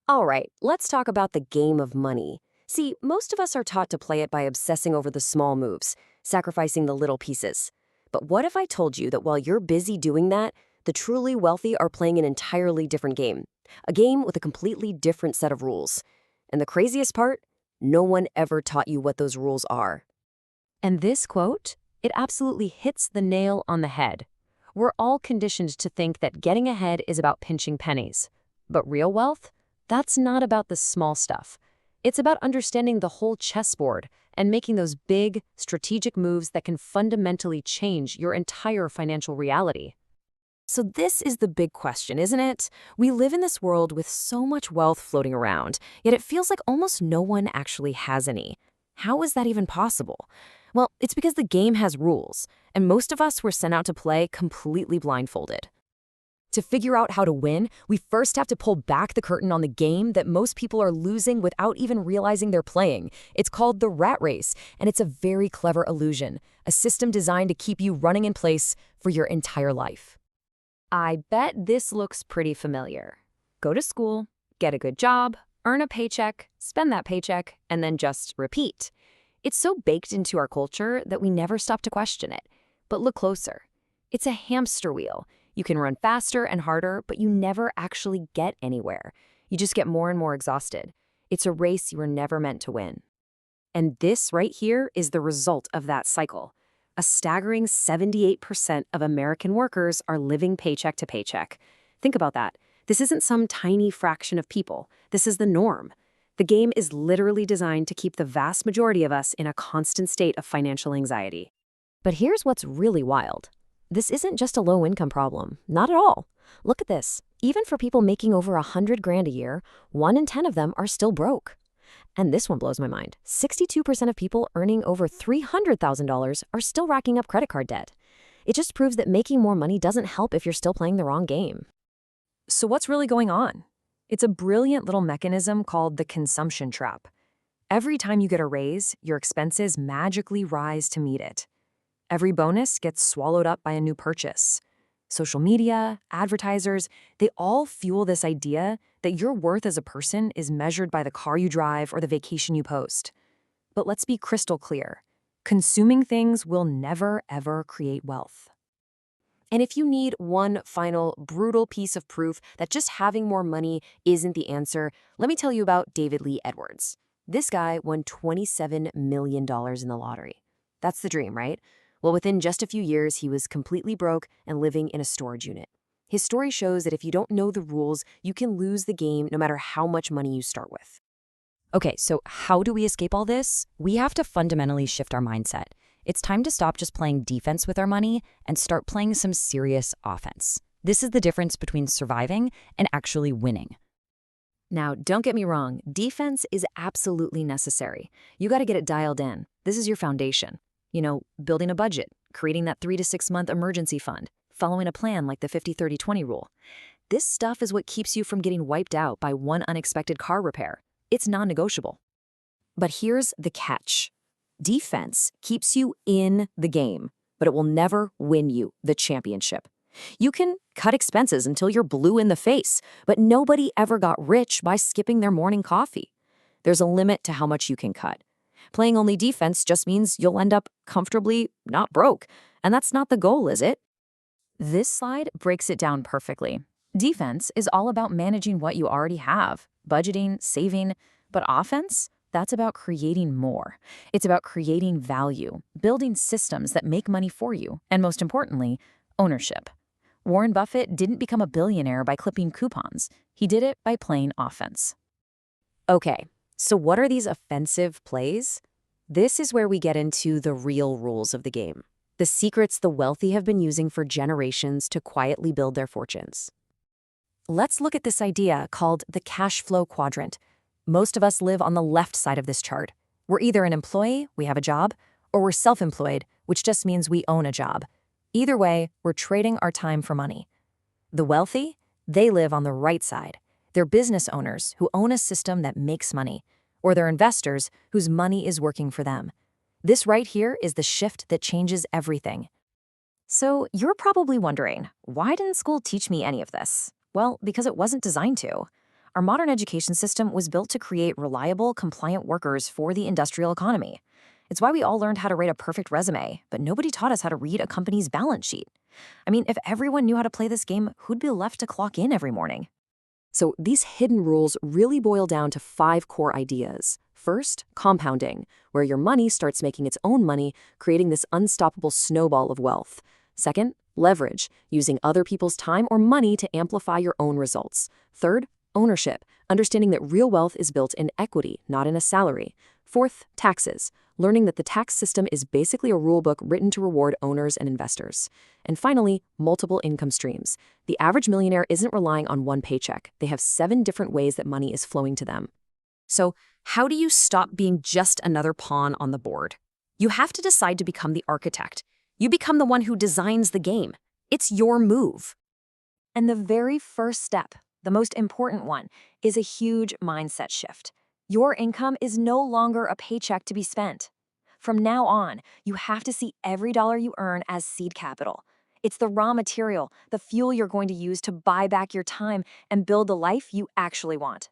All right, let's talk about the game of money. See, most of us are taught to play it by obsessing over the small moves, sacrificing the little pieces. But what if I told you that while you're busy doing that, the truly wealthy are playing an entirely different game? A game with a completely different set of rules. And the craziest part? No one ever taught you what those rules are. And this quote, it absolutely hits the nail on the head. We're all conditioned to think that getting ahead is about pinching pennies. But real wealth? That's not about the small stuff. It's about understanding the whole chessboard and making those big, strategic moves that can fundamentally change your entire financial reality. So this is the big question, isn't it? We live in this world with so much wealth floating around, yet it feels like almost no one actually has any. How is that even possible? Well, it's because the game has rules, and most of us were sent out to play completely blindfolded. To figure out how to win, we first have to pull back the curtain on the game that most people are losing without even realizing they're playing. It's called the rat race, and it's a very clever illusion, a system designed to keep you running in place for your entire life. I bet this looks pretty familiar. Go to school, get a good job, earn a paycheck, spend that paycheck, and then just repeat. It's so baked into our culture that we never stop to question it. But look closer. It's a hamster wheel. You can run faster and harder, but you never actually get anywhere. You just get more and more exhausted. It's a race you were never meant to win. And this right here is the result of that cycle. A staggering 78% of American workers are living paycheck to paycheck. Think about that. This isn't some tiny fraction of people. This is the norm. The game is literally designed to keep the vast majority of us in a constant state of financial anxiety. But here's what's really wild. This isn't just a low-income problem. Not at all. Look at this. Even for people making over $100,000 a year, 1 in 10 of them are still broke. And this one blows my mind. 62% of people earning over $300,000 are still racking up credit card debt. It just proves that making more money doesn't help if you're still playing the wrong game. So what's really going on? It's a brilliant little mechanism called the consumption trap. Every time you get a raise, your expenses magically rise to meet it. Every bonus gets swallowed up by a new purchase. Social media, advertisers, they all fuel this idea that your worth as a person is measured by the car you drive or the vacation you post. But let's be crystal clear. Consuming things will never, ever create wealth. And if you need one final brutal piece of proof that just having more money isn't the answer, let me tell you about David Lee Edwards. This guy won $27 million in the lottery. That's the dream, right? Well, within just a few years, he was completely broke and living in a storage unit. His story shows that if you don't know the rules, you can lose the game no matter how much money you start with. Okay, so how do we escape all this? We have to fundamentally shift our mindset. It's time to stop just playing defense with our money and start playing some serious offense. This is the difference between surviving and actually winning. Now, don't get me wrong, defense is absolutely necessary. You got to get it dialed in. This is your foundation. Building a budget, creating that 3 to 6 month emergency fund, following a plan like the 50-30-20 rule. This stuff is what keeps you from getting wiped out by one unexpected car repair. It's non-negotiable. But here's the catch. Defense keeps you in the game, but it will never win you the championship. You can cut expenses until you're blue in the face, but nobody ever got rich by skipping their morning coffee. There's a limit to how much you can cut. Playing only defense just means you'll end up comfortably not broke, and that's not the goal, is it? This slide breaks it down perfectly. Defense is all about managing what you already have, budgeting, saving, but offense? That's about creating more. It's about creating value, building systems that make money for you, and most importantly, ownership. Warren Buffett didn't become a billionaire by clipping coupons. He did it by playing offense. Okay, so what are these offensive plays? This is where we get into the real rules of the game. The secrets the wealthy have been using for generations to quietly build their fortunes. Let's look at this idea called the cash flow quadrant. Most of us live on the left side of this chart. We're either an employee, we have a job, or we're self-employed, which just means we own a job. Either way, we're trading our time for money. The wealthy, they live on the right side. They're business owners who own a system that makes money, or they're investors whose money is working for them. This right here is the shift that changes everything. So you're probably wondering, why didn't school teach me any of this? Well, because it wasn't designed to. Our modern education system was built to create reliable, compliant workers for the industrial economy. It's why we all learned how to write a perfect resume, but nobody taught us how to read a company's balance sheet. I mean, if everyone knew how to play this game, who'd be left to clock in every morning? So these hidden rules really boil down to 5 core ideas. First, compounding, where your money starts making its own money, creating this unstoppable snowball of wealth. Second, leverage, using other people's time or money to amplify your own results. Third, ownership, understanding that real wealth is built in equity, not in a salary. Fourth, taxes, learning that the tax system is basically a rulebook written to reward owners and investors. And finally, multiple income streams. The average millionaire isn't relying on one paycheck. They have 7 different ways that money is flowing to them. So, how do you stop being just another pawn on the board? You have to decide to become the architect. You become the one who designs the game. It's your move. And the very first step, the most important one, is a huge mindset shift. Your income is no longer a paycheck to be spent. From now on, you have to see every dollar you earn as seed capital. It's the raw material, the fuel you're going to use to buy back your time and build the life you actually want.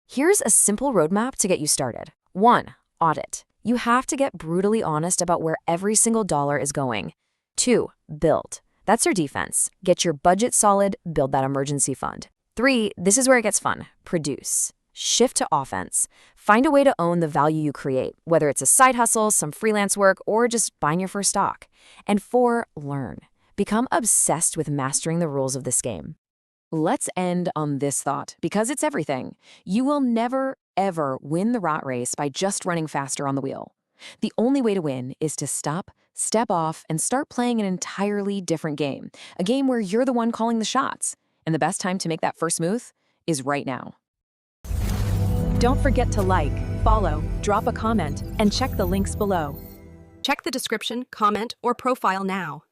Here's a simple roadmap to get you started. 1. Audit. You have to get brutally honest about where every single dollar is going. 2. Build. That's your defense. Get your budget solid, build that emergency fund. 3. This is where it gets fun. Produce. Shift to offense. Find a way to own the value you create, whether it's a side hustle, some freelance work, or just buying your first stock. And 4. Learn. Become obsessed with mastering the rules of this game. Let's end on this thought, because it's everything. You will never, ever win the rat race by just running faster on the wheel. The only way to win is to stop, step off, and start playing an entirely different game, a game where you're the one calling the shots. And the best time to make that first move is right now. Don't forget to like, follow, drop a comment, and check the links below. Check the description, comment, or profile now.